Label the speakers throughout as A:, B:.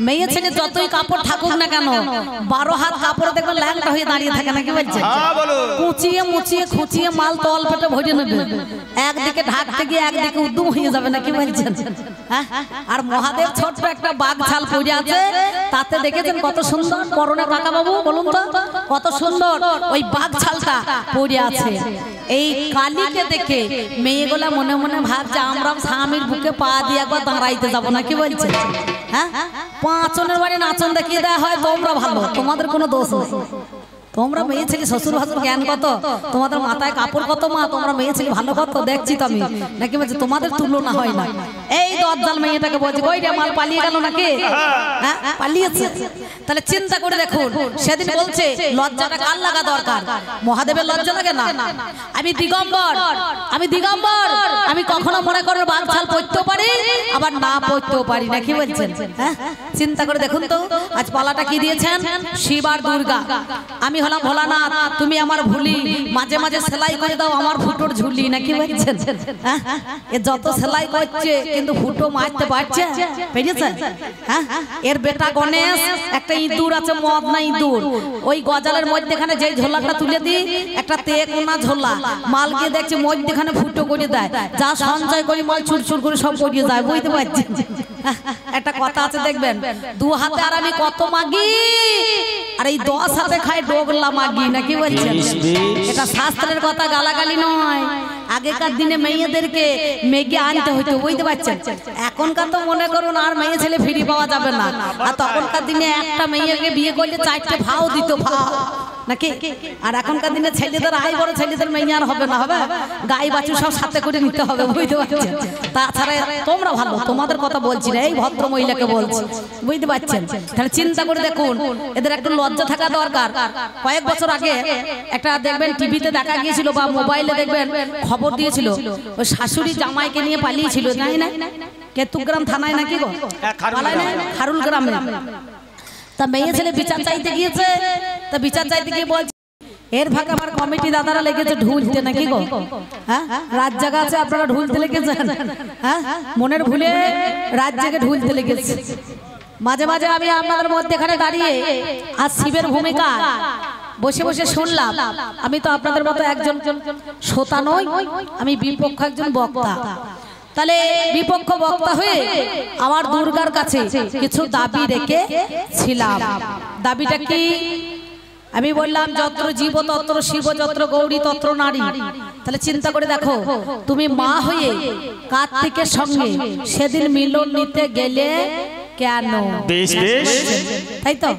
A: মেয়ে ছেলে যতই কাপড় থাকুক না কেন 12 হাত কাপড় দেখবে ল্যাংটা হয়ে দাঁড়িয়ে থাকে না কি বলছে কুচিয়ে মুচিয়ে খুচিয়ে মাল তল পেটে ভরে নেবে একদিকে ঢাকতে গিয়ে একদিকে উদ্যম হয়ে যাবে না কি বলছেন আর মহাদেব ছোট্ট একটা বাঘ ছাল পরে আছে তাতে দেখেছেন কত সুন্দর পরনে কাকা বাবু বলুন তো কত সুন্দর ওই বাঘ ছালটা পরে আছে এই কালীকে দেখে মেয়েগুলা মনে মনে ভাবছে আমরা স্বামীর বুকে পা দিয়ে একবার দাঁড়াইতে যাবো না কি বলছে হ্যাঁ পাঁচনের বাড়ি নাচন দেখিয়ে দেওয়া হয় তোমরা ভালো তোমাদের কোনো দোষ নেই তোমরা মেয়ে ছেলে শ্বশুর ভাসুর জ্ঞান কত তোমাদের মাথায় কাপড় কত মা তোমরা মেয়ে ছেলে ভালো কত দেখছি তো আমি নাকি বলছি তোমাদের তুলনা হয় না এই দজ্জাল মেয়েটাকে বলছি কই রে মাল পালিয়ে গেল নাকি হ্যাঁ পালিয়েছে তাহলে চিন্তা করে দেখুন সেদিন বলছে লজ্জাটা কার লাগা দরকার মহাদেবের লজ্জা লাগে না আমি দিগম্বর আমি কখনো মনে করেন বাঘ ছাল পরতেও পারি আবার না পরতেও পারি না কি বলছেন হ্যাঁ চিন্তা করে দেখুন তো আজ পালাটা কি দিয়েছেন শিব আর দুর্গা আমি হলাম ভোলানাথ তুমি আমার ভুলি মাঝে মাঝে সেলাই করে দাও আমার ফুটোর ঝুলি নাকি বলছেন হ্যাঁ এ যত সেলাই করছে কিন্তু ফুটো মারতে পারছে পেরেছে হ্যাঁ এর বেটা গণেশ একটা ইঁদুর আছে মদ না ইঁদুর ওই গজালের মধ্যেখানে যেই ঝোলাটা তুলে দিই একটা তেকোনা ঝোলা মাল গিয়ে দেখছে মধ্যেখানে ফুটো করে দেয় যা সঞ্চয় করি মাল ছুটছুট করে সব করিয়ে যায় বুঝতে পারছেন একটা কথা আছে দেখবেন দু হাতে আর আমি কত মাগি আর এই 10 হাতে খাই ডোগলা মাগি নাকি বলছেন এটা শাস্ত্রের কথা গালাগালি নয় আগেকার দিনে মেয়েদেরকে মেঘে আনতে হইতো বুঝতে পারছেন এখনকার তো মনে করুন আর মেয়ে ছেলে ফ্রি পাওয়া যাবে না আর তখনকার দিনে একটা মেয়েকে বিয়ে করলে 4টে ভাও দিত ভাও নাকি আর এখনকার দিনে ছেলেদের আই বড় ছেলেদের মেয়ে আর হবে না হবে গাই বাছুর সব সাথে করে নিতে হবে বুঝতে পারছেন তাছাড়া তোমরা ভালো তোমাদের কথা বলছি না এই ভদ্র মহিলাকে বলছি বুঝতে পারছেন তাহলে চিন্তা করে দেখুন এদের একটু লজ্জা থাকা দরকার কয়েক বছর আগে একটা দেখবেন টিভিতে দেখা গিয়েছিল বা মোবাইলে দেখবেন খবর দিয়েছিল ওই শাশুড়ি জামাইকে নিয়ে পালিয়েছিল জানি না কেতুগ্রাম থানায় নাকি গো খারুল গ্রামে তা মেয়ে ছেলে বিচার চাইতে গিয়েছে তা বিচার চাইতে গিয়ে বলছে এর ভাগে আমার কমিটি দাদারা লেগেছে ঢুলতে নাকি গো হ্যাঁ রাত জায়গা আছে আপনারা ঢুলতে লেগেছেন হ্যাঁ মনের ভুলে রাত জায়গায় ঢুলতে লেগেছে মাঝে মাঝে আমি আপনাদের মধ্যে এখানে দাঁড়িয়ে আর শিবের ভূমিকা বসে বসে শুনলাম আমি তো আপনাদের মতো একজন শ্রোতা নই আমি বিপক্ষ একজন বক্তা তাহলে বিপক্ষ বক্তা হয়ে আমার দুর্গার কাছে কিছু দাবি রেখেছিলাম দাবিটা কি আমি বললাম যত্র জীব তত্র শিব যত্র গৌরী তত্র নারী তাহলে চিন্তা করে দেখো তুমি মা হয়ে কার্তিকের সঙ্গে সেদিন মিলন নিতে গেলে কেন তাই তো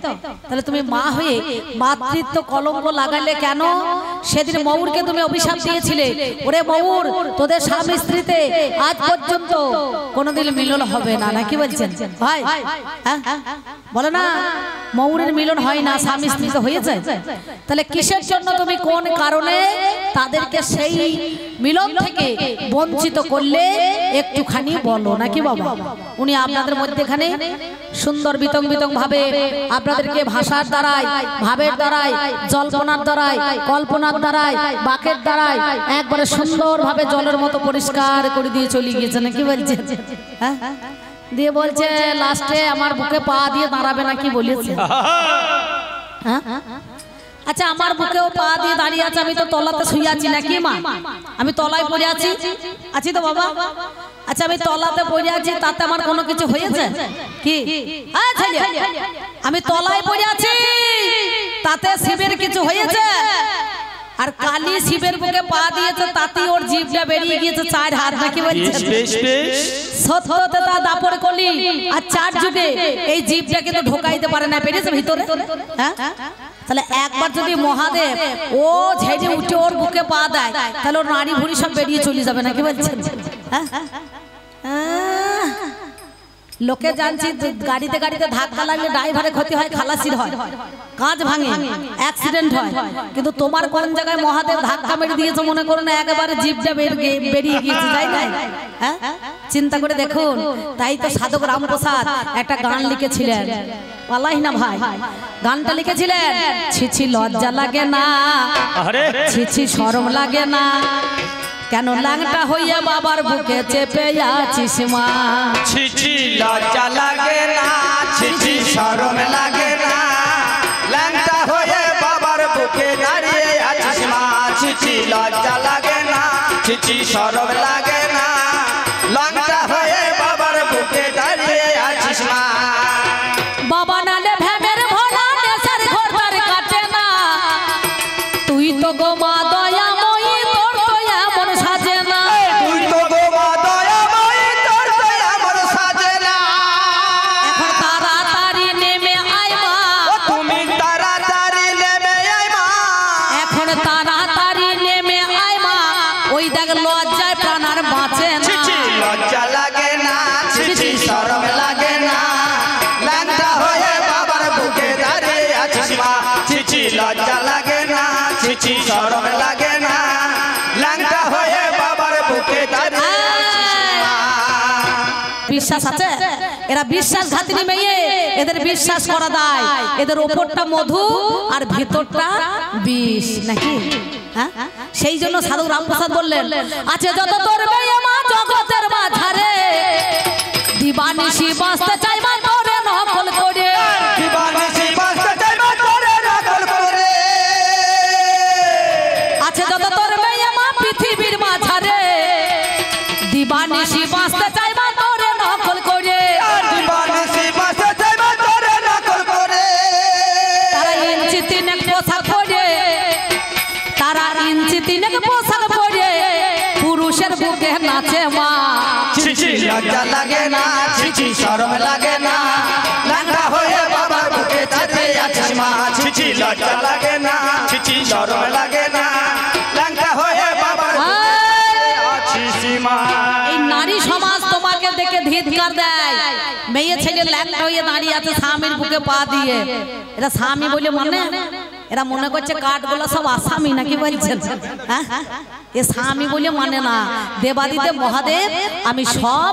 A: তাহলে তুমি মা হয়ে মাতৃত্ব কলঙ্ক লাগালে কেন সেদিন ময়ূরকে তুমি অভিশাপ দিয়েছিলে ওরে ময়ূর তোদের স্বামী স্ত্রীতে আজ পর্যন্ত কোনোদিন মিলন হবে না নাকি বলছেন ভাই বলে না ময়ূরের মিলন হয় না স্বামী স্ত্রীতে হয়েছে তাহলে কিসের জন্য তুমি কোন কারণে তাদেরকে সেই মিলন থেকে বঞ্চিত করলে একটুখানি বলো নাকি বাবা উনি আপনাদের মধ্যেখানে সুন্দর বিতং বিতং ভাবে আপনাদেরকে ভাষার দ্বারাই ভাবের দ্বারাই জল্পনার দ্বারাই কল্পনার দ্বারাই বাকের দ্বারাই একবারে সুন্দর ভাবে জলের মতো পরিষ্কার করে দিয়ে চলে গিয়েছে নাকি বলছে হ্যাঁ দিয়ে বলছে লাস্টে আমার বুকে পা দিয়ে দাঁড়াবে নাকি বলেছে হ্যাঁ আচ্ছা আমার বুকেও পা দিয়ে দাঁড়িয়ে আছে আমি তো তলাতে শুয়ে আছি নাকি মা আমি তলায় পড়ে আছি তো বাবা আচ্ছা আমি তলাতে পড়ে আছি তাতে আমার কোনো কিছু হয়েছে কি আমি তলায় পড়ে আছি তাতে শিবের কিছু হয়েছে আর কালী শিবের বুকে পা দিয়েছে তাতে ওর জিভটা বেরিয়ে গিয়েছে 4 হাত নাকি বলছে সত্যতে তা দাপড় কলি আর 4 যুগে এই জিভটা কিন্তু ঢোকাইতে পারে না পেরেছে ভিতরে হ্যাঁ তাহলে একবার যদি মহাদেব ও ঝেড়ে উঠে ওর বুকে পা দেয় তাহলে ওর নাড়ি ভুড়ি সব বেরিয়ে চলে যাবে নাকি বলছেন হ্যাঁ লোকে জানছি গাড়িতে ধাক্কা লাগলে ড্রাইভারের ক্ষতি হয় খালাসির হয় কাঁচ ভাঙে অ্যাক্সিডেন্ট হয় কিন্তু তোমার কোন জায়গায় মহাদেব ধাক্কা মেরে দিয়েছে মনে করো না একেবারে জিভটা বেরিয়ে গিয়েছে তাই না হ্যাঁ চিন্তা করে দেখুন তাই তো সাধক রামপ্রসাদ একটা গান লিখেছিলেন পালাই না ভাই গানটা লিখেছিলেন ছিছি লজ্জা লাগে না ছিছি শরম লাগে না কেন ল্যাংটা হইয়া বাবার বুকে চেপে আছিস মা
B: ছিছি লজ্জা লাগে না ছিছি শরম লাগে না ল্যাংটা হয়ে বাবার বুকে দাঁড়িয়ে আছিস মা ছিছি লজ্জা লাগে না ছিছি শরম লাগে না ল্যাংটা হয়ে বাবার বুকে দাঁড়িয়ে আছিস মা
A: বাবা নালে ভ্যামের ভোলা দেশের ঘর তার কাটে না তুই তো গো মা দয়াময়ী তোর তো এমন সাজে না
B: তুই তো গো মা দয়াময়ী তোর তো এমন সাজে না
A: এখন তাড়াতাড়ি নেমে আয় মা
B: তুমি তাড়াতাড়ি নেমে আয় মা
A: এখন তাড়াতাড়ি নেমে আয় মা ওই দেখ লজ্জায় প্রাণ আর বাঁচে না
B: ছিছি লজ্জা লাগে না ছিছি শরম লাগে না ল্যাংটা হয়ে বাবার বুকে দাঁড়িয়ে আছিস মা ছিছি লজ্জা লাগে না ছিছি শরম লাগে না ল্যাংটা হয়ে বাবার বুকে দাঁড়িয়ে আছিস মা
A: বিশ্বাস আছে এরা বিশ্বাসঘাতিনী মেয়ে এদের বিশ্বাস করা দায় এদের ওপরটা মধু আর ভিতরটা বিষ নাকি হ্যাঁ সেই জন্য সাধু রামপ্রসাদ বললেন আছে যত তোর মেয়ে মা জগতের মাঝারে দিবানিশি বাঁচতে চাই মা তোরে নকল করে
B: দিবানিশি বাঁচতে চাই মা তোরে নকল করে
A: আছে যত তোর মেয়ে মা পৃথিবীর মাঝারে দিবানিশি বাঁচতে চাই মা তোরে নকল করে
B: দিবানিশি বাঁচতে চাই মা তোরে নকল করে
A: তারা ইঞ্চি তিনেক পোশাক পরে তারা ইঞ্চি তিনেক পোশাক পরে পুরুষের বুকে নাচে মা
B: ছিছি লজ্জা লাগে না ছিছি শরম লাগে না ল্যাংটা হয়ে বাবার বুকে দাঁড়িয়ে আছিস মা ছিছি লজ্জা লাগে না ছিছি শরম লাগে না ল্যাংটা হয়ে বাবার বুকে আছিস মা
A: এই নারী সমাজ তোমাকে দেখে ধিৎকার দেয় মেয়ে ছেলে ল্যাংটা হয়ে দাঁড়িয়ে আছে স্বামীর বুকে পা দিয়ে এরা স্বামী বলে মানে এরা মনে করছে কাঠগুলো সব আসামি নাকি বলছেন হ্যাঁ এ স্বামী বলে মানে না দেবাদিদেব মহাদেব আমি সব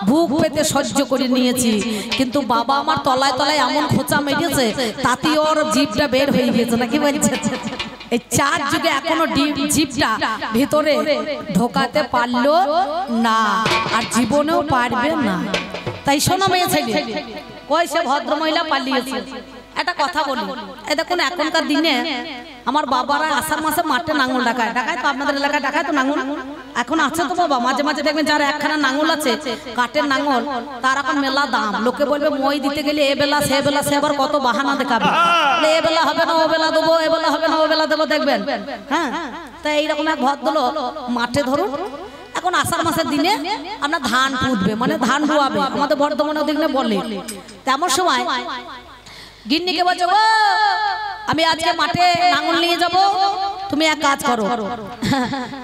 A: বুক পেতে সহ্য করে নিয়েছি কিন্তু বাবা আমার তলায় তলায় এমন খোঁচা মেরেছে তাতে ওর জিভটা বের হয়ে গেছে নাকি বলছে এই চার যুগে এখনো জিভটা ভিতরে ঢোকাতে পারলো না আর জীবনেও পারবে না তাই শোনো মেয়ে ছেলে কই সে ভদ্র মহিলা পালিয়েছে একটা কথা বলি এই দেখুন এখনকার দিনে আমার বাবারা আষাঢ় মাসে মাঠে নাঙ্গল ডাকায় ডাকায় তো আপনাদের এলাকায় ডাকায় তো নাঙ্গল এখন আছে তো বাবা মাঝে মাঝে দেখবেন যারা একখানা নাঙ্গল আছে কাঠের নাঙ্গল তার এখন মেলা দাম লোকে বলবে মই দিতে গেলে এ বেলা সে বেলা সে আবার কত বাহানা দেখাবে এ বেলা হবে না ও বেলা দেবো এ বেলা হবে না ও বেলা দেবো দেখবেন হ্যাঁ তাই এইরকম এক ভদ্রলোক মাঠে ধরুন এখন আষাঢ় মাসের দিনে আমরা ধান পুঁতবে মানে ধান রুয়াবে আমাদের বর্ধমানের দিনে বলে তেমন সময় গিন্নিকে বলছো গো আমি আজকে মাঠে নাঙ্গল নিয়ে যাব তুমি এক কাজ করো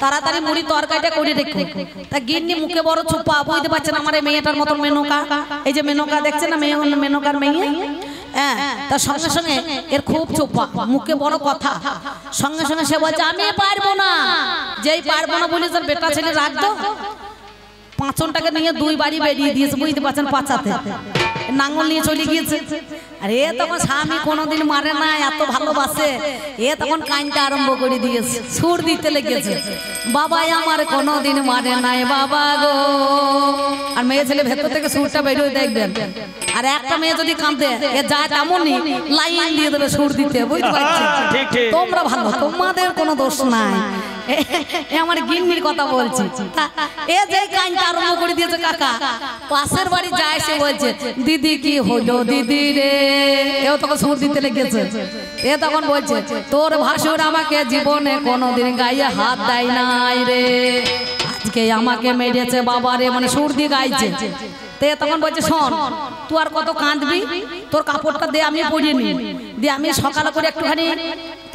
A: তাড়াতাড়ি মুড়ি তরকারিটা করে রেখো তা গিন্নি মুখে বড় চুপা বুঝতে পারছেন আমার এই মেয়েটার মতন মেনকা এই যে মেনকা দেখছেন না মেনকার মেয়ে হ্যাঁ তার সঙ্গে সঙ্গে এর খুব চুপা মুখে বড় কথা সঙ্গে সঙ্গে সে বলছে আমি পারবো না যেই পারবো না বলে তার বেটা ছেলে রাখতো পাঁচনটাকে নিয়ে দুই বাড়ি বেরিয়ে দিয়েছে বুঝতে পারছেন পাচাতে নাঙ্গল নিয়ে চলে গিয়েছে আর এ তখন স্বামী কোনোদিন মারে না এত ভালোবাসে এ তখন কাঁদতে আরম্ভ করে দিয়েছে সুর দিতে লেগেছে বাবাই আমার কোনোদিন মারে নাই বাবা গো আর মেয়ে ছেলে ভেতর থেকে সুরটা বেরিয়ে দেখবেন আর একটা মেয়ে যদি কাঁদে এ যায় তেমনই লাইন দিয়ে দেবে সুর দিতে বুঝতে পারছেন তোমরা ভালো তোমাদের কোনো দোষ নাই আমার গিন্নির কথা বলছি এ যে কাঁদতে আরম্ভ করে দিয়েছে কাকা পাশের বাড়ি যায় সে বলছে দিদি কি হলো দিদি রে এও তখন সুর দিতে লেগেছে এ তখন বলছে তোর ভাসুর আমাকে জীবনে কোনোদিন গায়ে হাত দেয় নাই রে আজকে আমাকে মেরেছে বাবা রে মানে সুর দিয়ে গাইছে তে তখন বলছে শোন তুই আর কত কাঁদবি তোর কাপড়টা দে আমি পরিয়ে নি দিয়ে আমি সকালে করে একটুখানি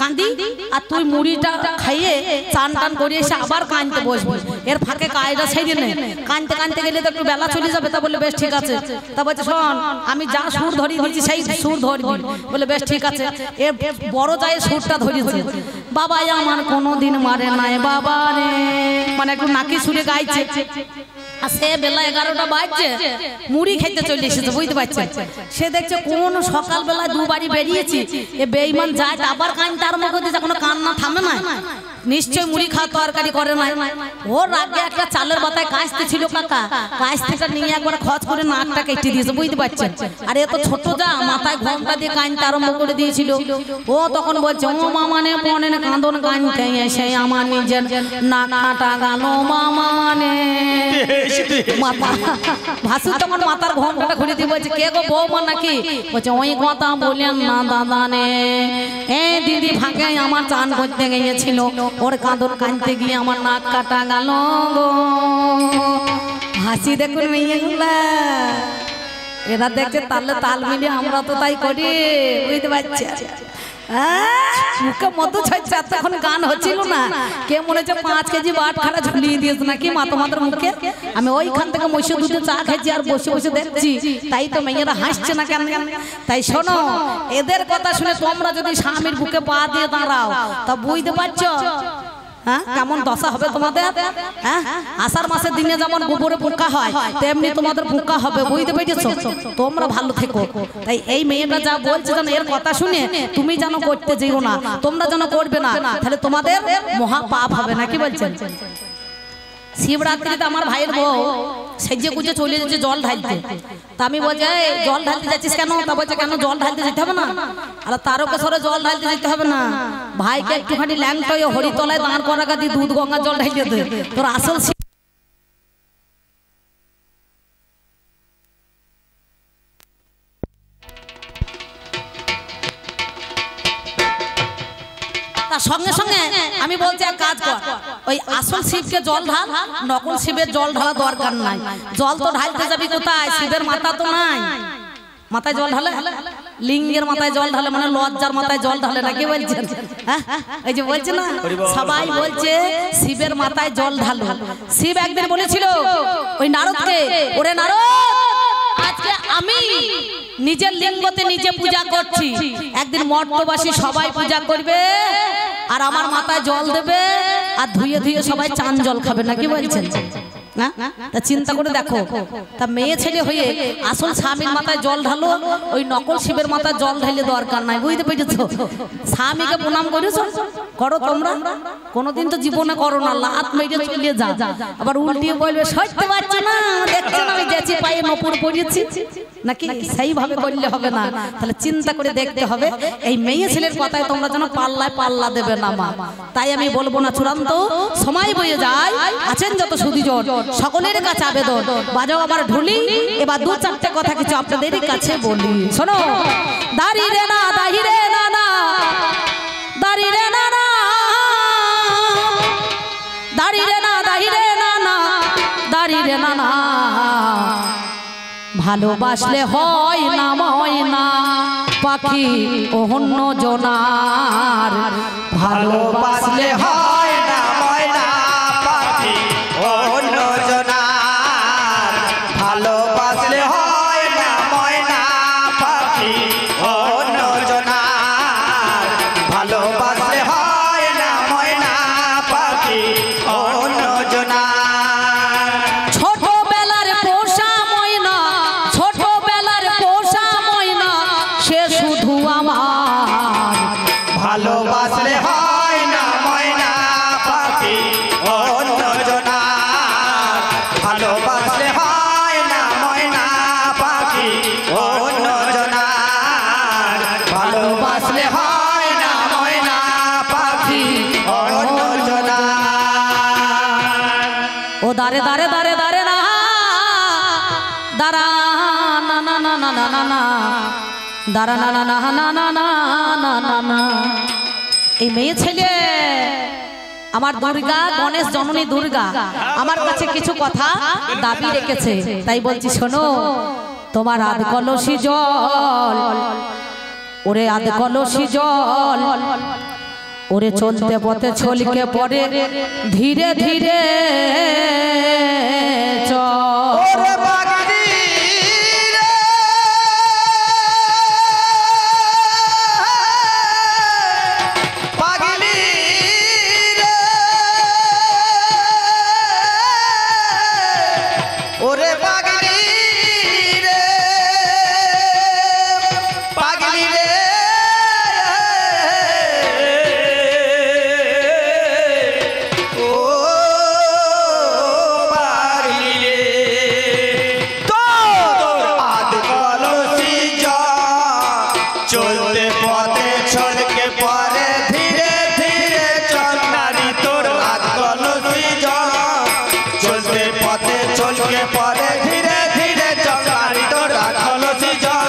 A: কাঁদি আর তুই মুড়িটা খাইয়ে চান টান করে এসে আবার কাঁদতে বসবি এর ফাঁকে কাজটা ছেড়ে নে কাঁদতে কাঁদতে গেলে তো একটু বেলা চলে যাবে তা বলে বেশ ঠিক আছে তা বলছে শোন আমি যা সুর ধরিয়ে দিয়েছি সেই সুর ধরবি বলে বেশ ঠিক আছে এ বড় যায় সুরটা ধরিয়েছে বাবা আমার কোনোদিন মারে নাই বাবা রে মানে একটু নাকি সুরে গাইছে আর সে বেলা 11টা বাজছে মুড়ি খাইতে চলে এসেছে বুঝতে পারছেন সে দেখছে কোন সকালবেলা দুবারই বেরিয়েছি এ বেঈমান যায় আবার কাঁদতে আরম্ভ করে দিয়েছে কোনো কান্না থামে না নিশ্চয় মুড়ি খাওয়া তরকারি করে নাই। ওর আগে একটা চালের বাতায় কাঁচতে ছিল কাকা, কাঁচতেটা নিয়ে একবার খচ করে নাকটা কেটে দিয়েছে, বুঝতে পারছেন। আর এত ছোট যা মাথায় ঘোমটা দিয়ে কাঁদতে আরম্ভ করে দিয়েছিল। ও তখন বলছে ও মামানে মনে কাঁদন কাঁদতে এসে আমার নিজের নাক কাটা গেল মামানে। ভাসু তখন মাথার ঘোমটাটা খুলে দিয়ে বলছে কে গো বৌমা নাকি? বলছে ওই কথা বললেন না দাদা নে, এই দিদি ফাঁকে আমার চান করতে গিয়েছিল, ওর কাঁদন কাঁদতে গিয়ে আমার নাক কাটা গেল গো। হাসি দেখুন মেয়েগুলা, এরা দেখছে তাহলে তাল মিলিয়ে আমরা তো তাই করি, বুঝতে পারছি। মুখে মতো ছাড়ছে, তখন গান হচ্ছিল না, কে মনে হচ্ছে 5 কেজি বাট খাড়া ঝুলিয়ে দিয়েছে নাকি মাথা মাথার মুখে। আমি ওইখান থেকে মহিষে দুধে চা খাইছি আর বসে বসে দেখছি, তাই তো মেয়েরা হাসছে না কেন। তাই শোনো, এদের কথা শুনে তোমরা যদি স্বামীর বুকে পা দিয়ে দাঁড়াও তা বুঝতে পারছো হ্যাঁ কেমন দশা হবে তোমাদের। হ্যাঁ আষাঢ় মাসের দিনে যেমন গোবরে পোকা হয় তেমনি তোমাদের পোকা হবে, বুঝতে পেরেছো? তোমরা ভালো থেকো। তাই এই মেয়েটা যা বলছে যেন এর কথা শুনে তুমি যেন করতে যেও না, তোমরা যেন করবে না, তাহলে তোমাদের মহা পাপ হবে না, কি বলছেন? শিবরাত্রিতে আমার ভাইয়ের বউ সেজে গুজে চলে যাচ্ছে জল ঢালতে। তা আমি বলছি জল ঢালতে যাচ্ছিস কেন? তা বলছে কেন জল ঢালতে যেতে হবে না? আর তারকেশ্বরে জল ঢালতে যেতে হবে না, ভাইকে একটুখানি ল্যাংটয় হরিতলায় দাঁড় করাকা দিয়ে দুধ গঙ্গা জল ঢালতে দে, তোর আসল তার সঙ্গে সঙ্গে আমি বলছি এক কাজ কর, ওই আসল শিবকে জল ঢাল, নকল শিবের জল ঢালা দরকার নাই। জল তো ঢালতে যাবি কোথায়? শিবের মাথা তো নাই, মাথায় জল ঢালে লিঙ্গের মাথায় জল ঢালে মানে লজ্জার মাথায় জল ঢালে না, কি বলছেন? এই যে বলছে না সবাই বলছে শিবের মাথায় জল ঢালো। শিব একদিন বলেছিল ওই নারদকে, ওরে নারদ আজকে আমি নিজের লিঙ্গতে নিজে পূজা করছি, একদিন মর্তবাসী সবাই পূজা করবে আর আমার মাথায় জল দেবে আর ধুয়ে ধুয়ে সবাই চান জল খাবে না, কি বলছেন? না তা চিন্তা করে দেখো, তা মেয়ে ছেলে হয়ে আসল স্বামীর মাথায় জল ঢালো, ওই নকল শিবের মাথায় জল ঢালে দরকার নাই, বুঝতে পেরেছো? স্বামীকে প্রণাম করেছো, করো তোমরা, কোনোদিন তো জীবনে করো না, লাত মেরে চলে যা, আবার উল্টিয়ে বলবে সইতে পারছে না, দেখছে না আমি যেচি পায়ে নপুর পড়েছি নাকি, সেইভাবে করলে হবে না। তাহলে চিন্তা করে দেখতে হবে, এই মেয়ে ছেলের কথায় তোমরা যেন পাল্লায় পাল্লা দেবে না মা। তাই আমি বলবো না, চূড়ান্ত সময় বয়ে যায়, আছেন যত সুধীজন সকলের কাছে আবেদন, বাজাও আমার ঢুলি, এবার 2-4টে কথা কিছু আপনাদের কাছে বলি। শোনো, দাঁড়ি রে না দাহি রে না না, দাঁড়ি রে না না, দাঁড়ি রে না দাহি রে না না, দাঁড়ি রে না না, ভালোবাসলে হয় না ময়না পাখি অন্য জনার,
B: ভালোবাসলে হয় না ময়না পাখি অন্য জনার, ভালোবাসলে হয় না ময়না পাখি অন্য জনার, ভালোবাসলে হয় না ময়না পাখি অন্য জনার।
A: ছোটবেলার পোষা ময়না, ছোটবেলার পোষা ময়না সে শুধু আমার,
B: ভালোবাসলে হয় না ময়না পাখি অন্য জনার, ভালোবাসলে হয় না ময়না পাখি অন্য জনার, ভালোবাসলে হয় না ময়না পাখি অন্য জনার।
A: ও দারে দারে দারে দারে না দাঁড়া না না না না না না না, দাঁড়া না না না না না না না না না। এই মেয়ে ছেলে আমার দুর্গা, গণেশ জননী দুর্গা আমার কাছে কিছু কথা দাবি রেখেছে, তাই বলছি শোনো। তোমার আধ কলসি জল, ওরে আধ কলসি জল, ওরে চলতে পথে ছলকে পড়ে ধীরে ধীরে চল।
B: ওরে বাগদি রে, পাগলি রে, ওরে পাগলি রে, পাগলি রে, চলতে পথে ছলকে পরে ধীরে ধীরে চল নারী তোর রাত কলসি জল চলতে পথে ছলকে পরে ধীরে ধীরে চল নারী তোর রাত কলসি জল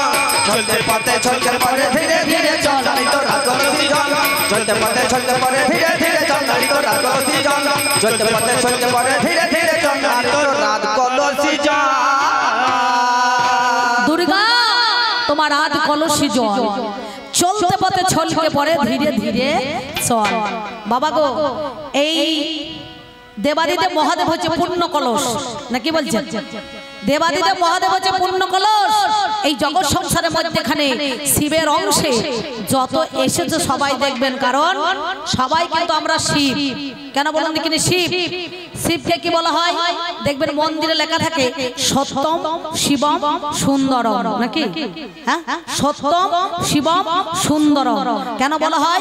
B: চলতে পথে ছলকে পরে ধীরে ধীরে চল নারী তোর রাত কলসি জল চলতে পথে ছলকে পরে ধীরে ধীরে চল নারী তোর রাত কলসি জল চলতে পথে ছলকে পরে ধীরে ধীরে চল নারী তোর রাত কলসি জল
A: দুর্গা তোমার রাত কলসি জল চলতে পথে ছলকে পড়ে ধীরে ধীরে চল। বাবা গো এই দেবাদিদেব মহাদেব হচ্ছে পূর্ণ কলস নাকি বলছেন? দেবাদিদেব মহাদেব হচ্ছে পূর্ণ কলস। এই জগৎ সংসারের মধ্যেখানে শিবের অংশে যত এসেছে সবাই দেখবেন, কারণ সবাই কিন্তু আমরা শিব। কেন বলুন দেখিনি? শিব শিবকে কি বলা হয় দেখবেন মন্দিরে লেখা থাকে সত্যম শিবম সুন্দরম নাকি? হ্যাঁ, সত্যম শিবম সুন্দরম। কেন বলা হয়?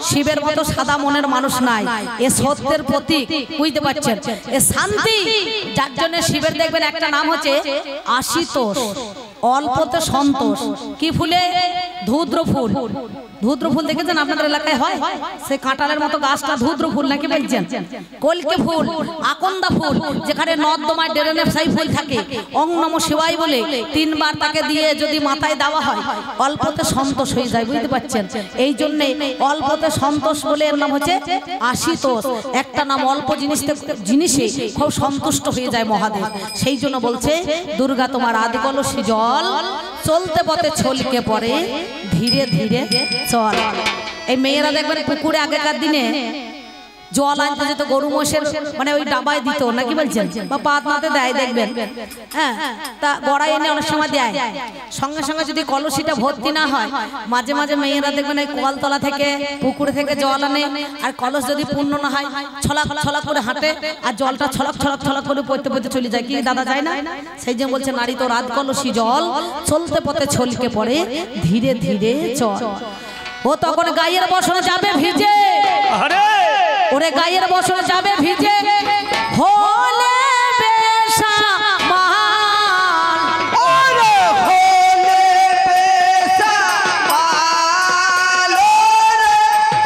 A: শিবের মতো সাদা মনের মানুষ নাই, এ সত্যের প্রতীক, বুঝতে পারছেন? এ শান্তি, যার জন্য শিবের দেখবেন একটা নাম হচ্ছে আশিতোষ, অল্পতে সন্তোষ। কি ফুলে? ধুদ্র ফুল। ধুদ্র ফুল দেখেছেন আপনাদের এলাকায় হয়? সে কাঁঠালের মতো গাছটা ধুদ্র ফুল নাকি বলছেন? কলকে ফুল, আকন্দা ফুল, যেখানে নর্দমায় ডেরেনে সাই ফুল থাকে, ওং নমঃ শিবায় বলে 3 বার তাকে দিয়ে যদি মাথায় দেওয়া হয় অল্পতে সন্তোষ হয়ে যায়, বুঝতে পারছেন? এই জন্যে অল্পতে সন্তোষ বলে এর নাম হচ্ছে আশিতোষ। একটা নাম, অল্প জিনিসে খুব সন্তুষ্ট হয়ে যায় মহাদেব। সেই জন্য বলছে দুর্গা তোমার আদি কলসি জল চলতে পথে ছলকে পড়ে ধীরে ধীরে চল। এই মেয়েরা দেখবেন পুকুরে আগেকার দিনে জল আনতে যেত, গরু মোষের মানে ওই ডাবায় দিত নাকি বলছেন, বা পাতনাতে দেয় দেখবেন। হ্যাঁ, তা গড়াই এনে অনেক সময় দেয়। সঙ্গে সঙ্গে যদি কলসিটা ভর্তি না হয়, মাঝে মাঝে মেয়েরা দেখবেন এই কলতলা থেকে পুকুরে থেকে জল আনে, আর কলস যদি পূর্ণ না হয় ছলাক ছলাক করে হাঁটে, আর জলটা ছলক ছলক ছলক করে পড়তে পড়তে চলে যায়। কি দাদা যায় না? সেই জন্য বলছে নারী তো রাত কলসি জল চলতে পথে ছলকে পড়ে ধীরে ধীরে চল। ও তখন গায়ের বসনে যাবে ভিজে, ওরে গায়ের বসনে যাবে ভিজে, হলে বেসামাল,
B: ওরে হলে বেসামাল,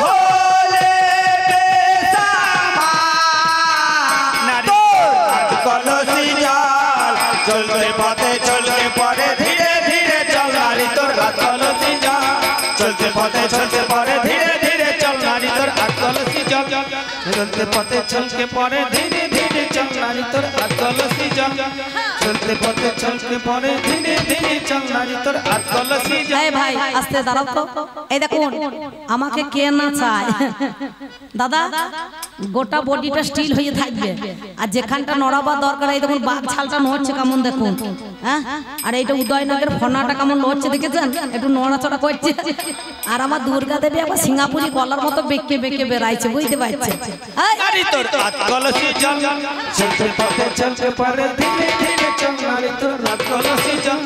B: হলে বেসামাল, তোর কলসি জল চলতে পথে চলতে পড়ে ধীরে ধীরে চল নারী তোর কলসি জল চলতে পথে চলতে পড়ে ধীরে ধীরে চল নারী তোর কলসি জল চলতে পথে চলকে পড়ে ধীরে ধীরে চল নারী তোর কলসি জল চলতে পথে চলকে পড়ে ধীরে ধীরে চল নারী তোর কলসি জল।
A: এই ভাই আস্তে দাঁড়াও তো, এই দেখুন আমাকে কে না চায় দাদা, গোটা বডিটা স্টিল হয়ে থাকবে, আর যেখানটা নড়াবার দরকার এই দেখুন বাঘ ছালটা নড়ছে কেমন দেখুন। হ্যাঁ, আর এইটা উদয়নগরের ফোনাটা কেমন নড়ছে দেখেছেন, একটু নড়াচড়া করছে। আর আমার দুর্গা দেবী আবার সিঙ্গাপুরি গলার মতো বেঁকে বেঁকে বেড়াইছে, বুঝতে পারছেন?
B: নারী তোর কলসি জল চলতে পথে চলতে পড়ে ধীরে ধীরে চল নারী তোর কলসি জল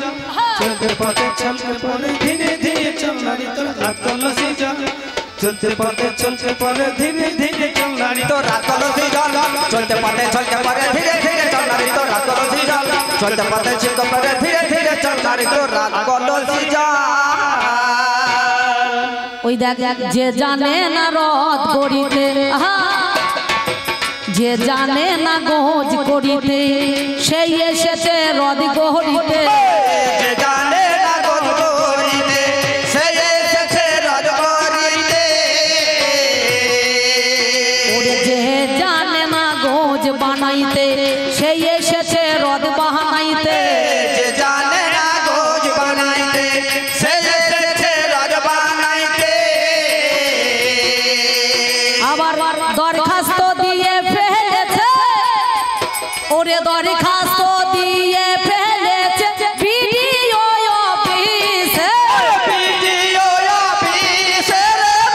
B: চলতে পথে চলতে পড়ে ধীরে ধীরে চল নারী তোর কলসি জল চলতে পথে চলতে পড়ে ধীরে ধীরে চল নারী তোর কলসি জল চলতে পথে চলতে পড়ে ধীরে ধীরে চল নারী তোর কলসি জল চলতে পথে চলতে পড়ে ধীরে ধীরে চল নারী তোর কলসি জল।
A: ওই দেখ যে জানে না রথ গড়িতে, যে জানে না গোজ করিতে, সেই এসেছে রথ গড়িতে।
B: যে জানে না গোজ করিতে, সেই এসেছে রথ গড়িতে।
A: ওরে যে জানে না গোজ বানাইতে, সেই এসেছে রথ বানাইতে।
B: যে জানে না গোজ বানাইতে, সেই এসেছে রথ বানাইতে।
A: আবার দরখাস্ত দিয়ে ফেলেছে, ওরে দরখাস্ত দিয়ে ফেলেছে ভিডিও অফিসে।
B: ভিডিও অফিসে,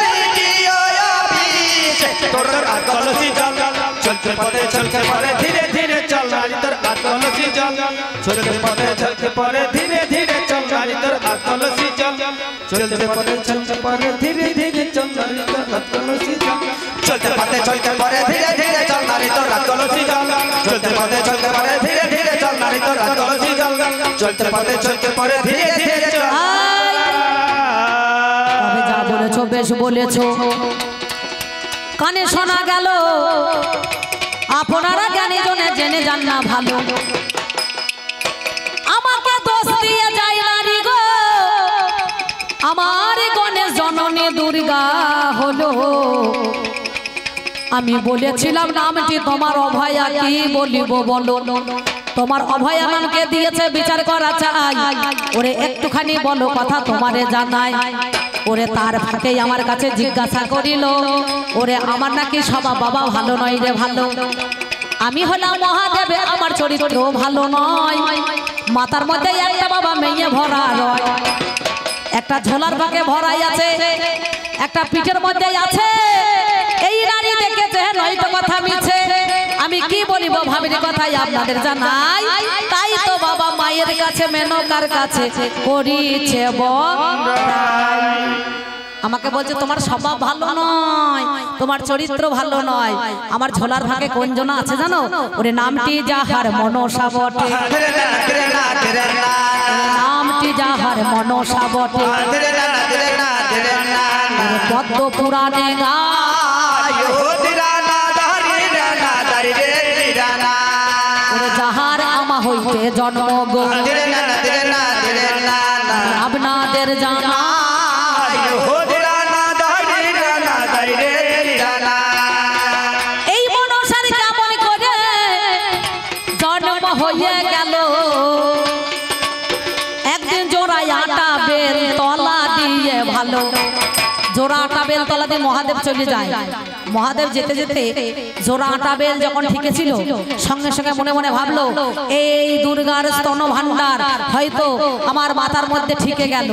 B: ভিডিও অফিসে। তোর কলসি জল চলতে পথে চলতে পড়ে ধীরে ধীরে চল নারী তোর কলসি জল চলতে পথে চলতে পড়ে ধীরে ধীরে চল নারী তোর কলসি জল চলতে পথে চলতে পড়ে ধীরে ধীরে চল নারী তোর কলসি জল চলতে পথে চলতে পড়ে ধীরে ধীরে চল নারী তোর কলসি জল চলতে পথে চলতে পড়ে ধীরে ধীরে চল নারী তোর কলসি জল চলতে পথে চলতে পড়ে ধীরে ধীরে চল।
A: বেশ বলেছ কানে শোনা গেল আপনারা জ্ঞানী জনে জেনে যান না ভালো আমাকে দোষ দিয়ে যায় নারী গো আমার গণেশ জননী দুর্গা হলো আমি বলেছিলাম নামটি তোমার অভয়া কি বলিব বলো তোমার অভয়া নামকে দিয়েছে বিচার করা চাই ওরে একটুখানি বলো কথা তোমারে জানাই ওরে তার ফাঁকেই আমার কাছে জিজ্ঞাসা করিল ওরে আমার নাকি স্বভাব বাবা ভালো নয় রে ভালো আমি হলাম মহাদেবে আমার চরিত্র ভালো নয় মাথার মধ্যে একটা বাবা মেয়ে ভরা রয় একটা ঝোলার ফাঁকে ভরাই আছে একটা পিঠের মধ্যে আছে এই নারী দেখেছে নয়তো কথা মিছে আমি কি বলিব ভাবির কথাই আপনাদের জানাই তাই তো বাবা মায়ের কাছে মেনকার কাছে করিছে আমাকে বলছে তোমার স্বভাব ভালো নয় তোমার চরিত্র ভালো নয় আমার ঝোলার ভাগে কোন জন আছে জানো ওরে নামটি যাহার মনসা বটে নামটি যাহার মনসা বটে পদ্ম পুরাণে গায় যাহার আমা হইতে জন্ম গো আপনাদের জানা এই মনসার কেমন করে জন্ম হয়ে গেল একদিন জোড়ায় আটা বেল তলা দিয়ে ভালো জোড়া আটা বেল তলা দিয়ে মহাদেব চলে যায় মহাদেব যেতে যেতে জোড়া আটা বেল যখন ঠিকেছিল সঙ্গে সঙ্গে মনে মনে ভাবলো এই দুর্গার স্তন ভান্ডার হয়তো আমার মাথার মধ্যে ঠিকে গেল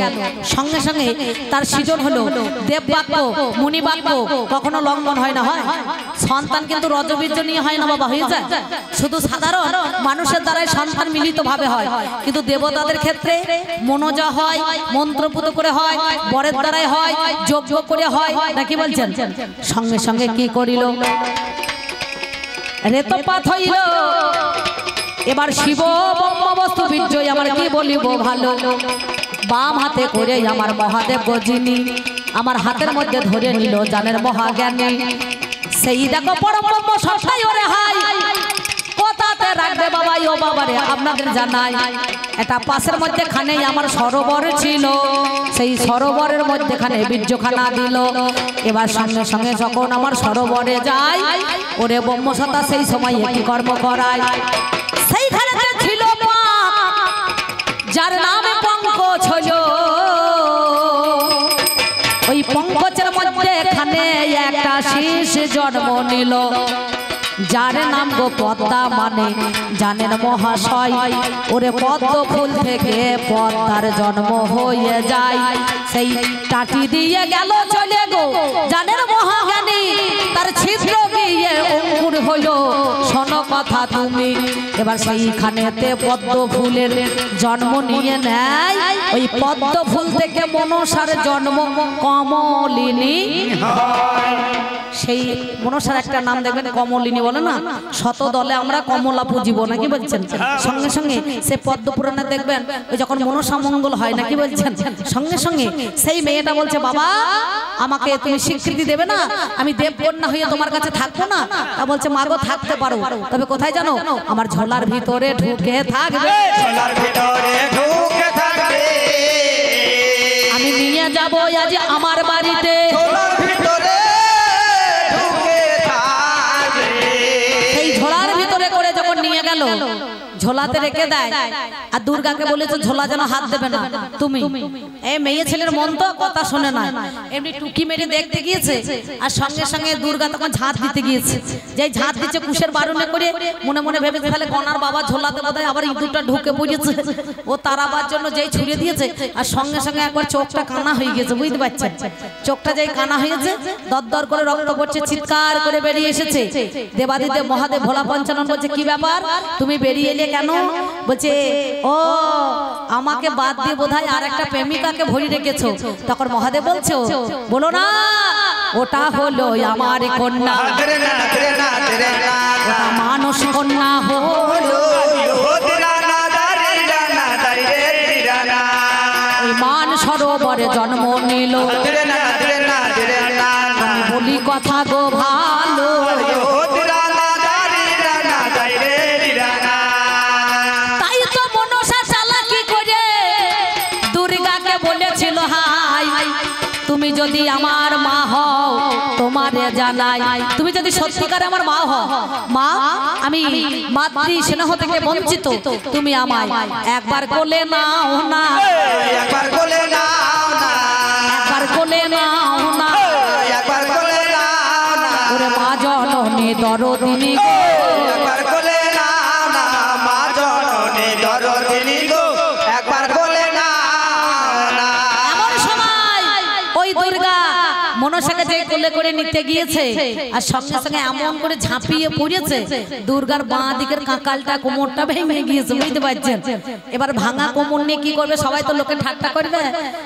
A: সঙ্গে সঙ্গে তার সৃজন হলো দেব বাক্য মুনি বাক্য কখনো লঙ্ঘন হয় না হয় সন্তান কিন্তু রজবীর্য নিয়ে হয় না বাবা হয়ে যায় শুধু সাধারণ মানুষের দ্বারাই সন্তান মিলিত ভাবে হয় কিন্তু দেবতাদের ক্ষেত্রে মনোজা হয় মন্ত্রপুত করে হয় বরের দ্বারাই হয় যজ্ঞ করে হয় নাকি বলছেন সঙ্গে সঙ্গে কি করিল রেতপাত হইল এবার শিব ব্রহ্মবস্তু বিজয় আমার কি বলিব ভালো বাম হাতে করে আমার মহাদেব গজিনী আমার হাতের মধ্যে ধরে নিল জানের মহাজ্ঞানী সেই দেখো পরম ব্রহ্ম সবটাই ওরে হাই কথাতে রাখবে বাবা ও বাবারে আপনাদের জানাই এটা পাশের মধ্যে খানে আমার সরোবর ছিল সেই সরোবরের মধ্যে খানে বীর্যখানা দিল এবার সঙ্গে সঙ্গে যখন আমার সরোবরে যায় ওরে ব্রহ্মসত্তা সেই সময় একটি কর্ম করায় সেইখানে ছিল যার নামে পঙ্কজ হলো ওই পঙ্কজের মধ্যে এখানে একটা শীষ জন্ম নিল যার নাম গো পদ্মা মানে জানেন মহাশয় ওরে পদ্ম ফুল থেকে পদ্মার জন্ম হয়ে যায় সেই টাটি দিয়ে গেল চলে গো জানেন মহাজ্ঞানী তার ছিদ্র দিয়ে অঙ্কুর হলো শোনো কথা তুমি এবার সেইখানেতে পদ্ম ফুলের জন্ম নিয়ে নেয় ওই পদ্ম ফুল থেকে মনসার জন্ম কমলিনী সেই মনসার একটা নাম দেখবেন কমলিনী বলে না শত দলে আমরা কমলা পুজিব নাকি বলছেন সঙ্গে সঙ্গে সে পদ্ম পুরাণে দেখবেন ওই যখন মনসা মঙ্গল হয় নাকি বলছেন সঙ্গে সঙ্গে সেই মেয়েটা বলছে বাবা আমাকে তুমি স্বীকৃতি দেবে না আমি দেবকন্যা হয়ে তোমার কাছে থাকবো না তা বলছে মাগো থাকতে পারো তবে কোথায় জানো আমার ঝোলার ভিতরে ঢুকে থাকবে আমি নিয়ে যাবো আজ আমার বাড়িতে নিয়ে গেল ঝোলাতে রেখে দেয় আর দুর্গাকে বলেছে ঝোলা যেন হাত দেবে না তুমি এই মেয়ে ছেলের মন তো কথা শোনে না এমনি টুকি মেরে দেখতে গিয়েছে আর সঙ্গে সঙ্গে দুর্গা তখন ঝাঁত দিতে গিয়েছে যেই ঝাঁত দিচ্ছে কুশের বারুনে করে মনে মনে ভেবেছে তাহলে গনার বাবা ঝোলাতে বোধহয় আবার ইঁদুরটা ঢুকে পড়েছে ও তারাবার জন্য যেই ছুড়ে দিয়েছে আর সঙ্গে সঙ্গে একবার চোখটা কানা হয়ে গেছে বুঝতে পারছেন চোখটা যেই কানা হয়েছে দরদর করে রক্ত পড়ছে চিৎকার করে বেরিয়ে এসেছে দেবাদিদেব মহাদেব ভোলা পঞ্চানন বলছে কি ব্যাপার তুমি বেরিয়ে এলে কেন বলছে ও আমাকে বাদ দিয়ে বোধহয় আর একটা প্রেমিকাকে ভরি রেখেছো তখন মহাদেব বলছো বলো না ওটা হলো আমার কন্যা ওটা মানুষ কন্যা হলো মান সরোবরে জন্ম নিল কথা গো ভালো তাই তো মনসা চালাকি করে দুর্গাকে বলেছিল হাই তুমি যদি আমার মা হও তোমারে জানাই তুমি যদি সত্যিকার আমার মা হও মা আমি মাতৃ স্নেহ থেকে বঞ্চিত তুমি আমায় একবার কোলে নাও না
B: একবার কোলে নাও না
A: একবার কোলে নাও না
B: একবার কোলে নাও না
A: ওরে মা জননী দরদিনী গো
B: একবার কোলে নাও না মা জননী দরদিনী গো একবার কোলে নাও না
A: এমন সময় ওই দুর্গা মনসাকে যে কোলে করে নিতে গিয়েছে আর সঙ্গে সঙ্গে এমন করে ঝাঁপিয়ে পড়েছে দুর্গার বাঁ দিকের কাঁকালটা কোমরটা ভেঙে গিয়েছে বুঝতে পারছেন এবার ভাঙা কোমর নিয়ে কি করবে সবাই তো লোকে ঠাট্টা করবে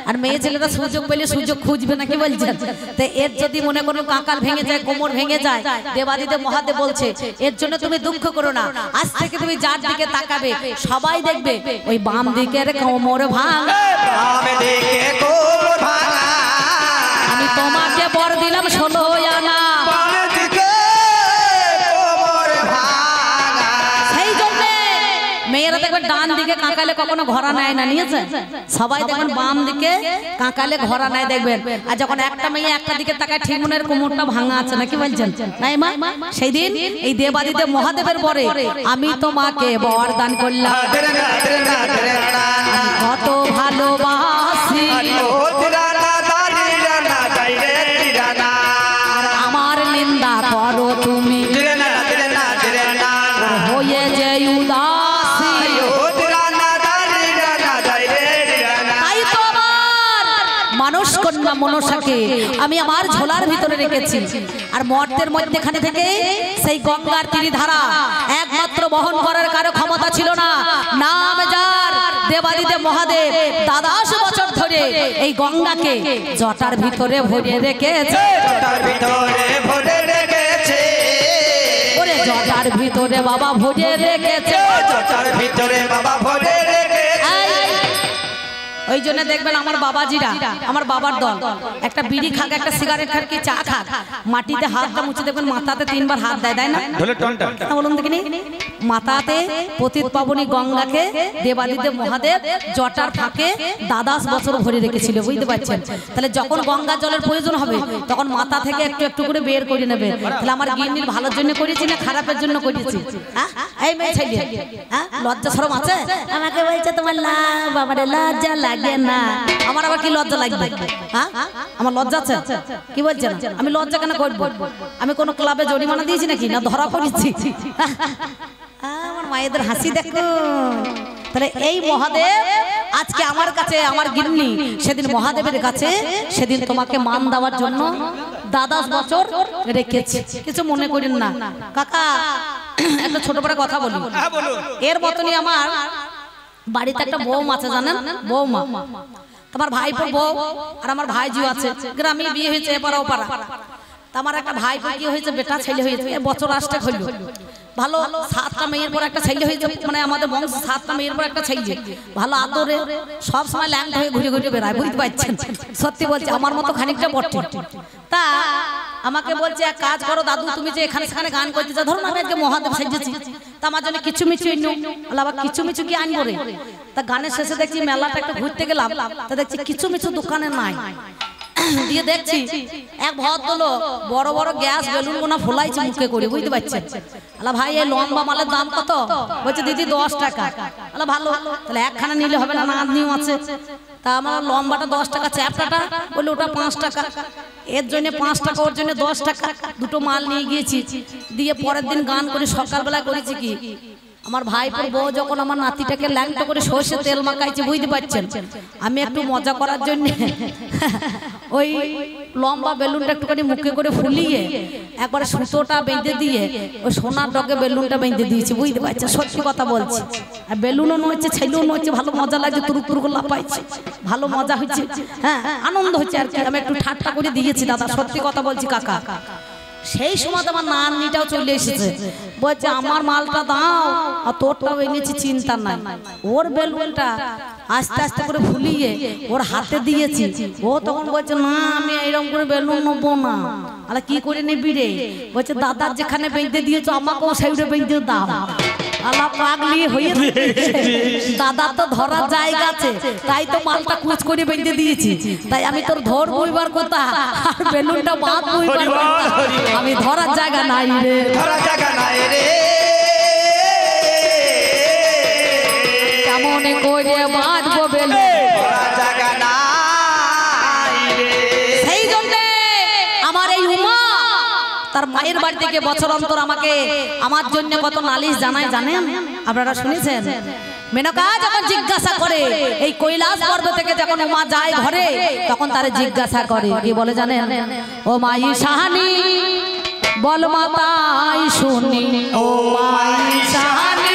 A: আর মেয়ে ছেলেরা সুযোগ পেলে সুযোগ খুঁজবে না কি বলছেন তো এর যদি মনে করো কাঁকাল ভেঙে যায় কোমর ভেঙে যায় দেবাদিদেব মহাদেব বলছে এর জন্য তুমি দুঃখ করো না আজ থেকে তুমি যার দিকে তাকাবে সবাই দেখবে ওই বাম দিকের কোমর ভাঙা
B: বাম দিকে কোমর ভাঙা
A: আমি তোমাকে বর দিলাম 16 আনা
B: বাম দিকে কোমর ভাঙা
A: সেই জন্য মেয়েরা দেখবেন ডান দিকে কাঁকালে কখনো ঘোরা নেয় না নিয়েছে সবাই দেখবেন বাম দিকে কাঁকালে ঘোরা নেয় দেখবেন আর যখন একটা মেয়ে একটা দিকে তাকায় ঠিক মনের কোমরটা ভাঙা আছে না কি বলছেন নাই মা সেই দিন এই দেবাদিদেব মহাদেবের পরে আমি তোমাকে বর দান করলাম কত ভালোবাসি আমার নিন্দা করো তুমি হয়ে যে উদাসী তাই তো আমার মানুষ কন্যা মনসাকে আমি আমার ঝোলার ভিতরে রেখেছি আর মর্তের মধ্যখানে থেকে সেই গঙ্গার তীরধারা একমাত্র বহন করার কারো ক্ষমতা ছিল না নাম যার দেবাদিদেব মহাদেব 22 বছর ধরে এই গঙ্গাকে জটার ভিতরে ভরে রেখেছে ওরে জটার ভিতরে বাবা ভরে রেখেছে ওই জন্য দেখবেন আমার বাবাজিরা আমার বাবার দল একটা বিড়ি খাক একটা সিগারেট খাক কি চা খাক মাটিতে হাতটা মুছে দেখবেন মাথাতে 3 বার হাত দেয় না বলুন দেখিনি মাথাতে পতিত পাবনী গঙ্গাকে দেবাদিদেব মহাদেব জটার ফাঁকে 22 বছর ভরে রেখেছিল বুঝতে পারছেন তাহলে যখন গঙ্গা জলের প্রয়োজন হবে তখন মাথা থেকে একটু একটু করে বের করে নেবে তাহলে আমার গিন্নির ভালোর জন্য করেছি না খারাপের জন্য করেছি এই মেয়ে ছেলে লজ্জা শরম আছে আমাকে বলছে তোমার বাবারে লজ্জা লাগে না আমার আবার কি লজ্জা লাগবে আমার লজ্জা আছে কি বলছেন আমি লজ্জা কেন করব আমি কোন ক্লাবে জরিমানা দিয়েছি নাকি না ধরা পড়েছি আমার মায়েদের হাসি দেখো তাহলে এই মহাদেব আজকে আমার কাছে আমার গিন্নি সেদিন মহাদেবের কাছে সেদিন তোমাকে মান দেওয়ার জন্য 22 বছর রেখেছি কিছু মনে করেন না কাকা একটা ছোট বড় কথা বলি এর মতনই আমার বাড়িতে একটা বৌমা আছে জানেন বৌমা তোমার ভাইপোর বউ আর আমার ভাইজিও আছে গ্রামে বিয়ে হয়েছে এপারা ওপারা আমার একটা ভাইপো কি হয়েছে বেটা ছেলে হয়েছে বছর 8টা হইল ভালো 7টা মেয়ের পর একটা ছেলে হয়েছে মানে আমাদের বংশ 7টা মেয়ের পর একটা ছেলে ভালো আদরে সব সময় ল্যাংটা হয়ে ঘুরে ঘুরে বেড়ায় বুঝতে পারছেন সত্যি বলছি আমার মতো খানিকটা বটে তা আমাকে বলছে এক কাজ করো দাদু তুমি যে এখানে সেখানে গান করতে যাও ধরুন আমি আজকে মহাদেব সেজেছি তা আমার জন্য কিছু মিছু আবার কিছু মিছু কি আনবো রে তা গানের শেষে দেখছি মেলাটা একটু ঘুরতে গেলাম তা দেখছি কিছু মিছু দোকানে নাই দিয়ে দেখছি এক ভদ্রলোক বড় বড় গ্যাস বেলুন গোনা ফোলাইছে মুখে করে বুঝতে পারছেন আলা ভাই এই লম্বা মালের দাম কত বলছে দিদি 10 টাকা আলা ভালো তাহলে একখানা নিলে হবে না নাতনিও আছে তা আমার লম্বাটা 10 টাকা চ্যাপটাটা বলে ওটা 5 টাকা এর জন্য 5 টাকা ওর জন্য 10 টাকা দুটো মাল নিয়ে গিয়েছি দিয়ে পরের দিন গান করে সকালবেলা করেছি কি আমার ভাইপোর বউ যখন আমার নাতিটাকে ল্যাংটা করে সরষে তেল মাখাইছে বুঝতে পারছেন আমি একটু মজা করার জন্য ওই লম্বা বেলুনটা একটুখানি মুখে করে ফুলিয়ে একবার সুতোটা বেঁধে দিয়ে ওই সোনার ডগে বেলুনটা বেঁধে দিয়েছি বুঝতে পারছেন সত্যি কথা বলছি আর বেলুনও নড়ছে ছেলেও নড়ছে ভালো মজা লাগছে তুরু তুরু করে লাফাইছে ভালো মজা হচ্ছে হ্যাঁ আনন্দ হচ্ছে আর কি আমি একটু ঠাট্টা করে দিয়েছি দাদা সত্যি কথা বলছি কাকা সেই সময় আমার নাতনিটাও চলে এসেছে বলছে আমার মালটা দাও আর তোরটাও এনেছি চিন্তা নাই ওর বেলুনটা আস্তে আস্তে করে ফুলিয়ে ওর হাতে দিয়েছি। ও তখন বলছে না আমি এইরকম করে বেলুন নেবো না। আরে কি করে নিবি রে? বলছে দাদার যেখানে বেঁধে দিয়েছো আমাকেও সেইটা বেঁধে দাও। আলা পাগলি হয়ে দাদা তো ধরার জায়গা আছে, তাই তো মালটা কুচ করে বেঁধে দিয়েছি। তাই আমি তোর ধর বইবার কথা আর বেলুনটা বাঁধ বইবার কথা, আমি ধরার জায়গা নাই রে,
B: ধরার জায়গা নাই রে।
A: কেমন করে বাঁধবো বেলুন,
B: ধরার জায়গা নাই রে।
A: সেই জন্যে আমার এই উমা তার মায়ের বাড়ি থেকে বছর অন্তর আমাকে আমার জন্য কত নালিশ জানায় জানেন? আপনারা শুনেছেন? মেনকা যখন জিজ্ঞাসা করে এই কৈলাস পর্বত থেকে যখন উমা যায় ঘরে, তখন তারে জিজ্ঞাসা করে কি বলে জানেন? ও মাই সাহানি বল মাতাই শুনি, ও মাই সাহানি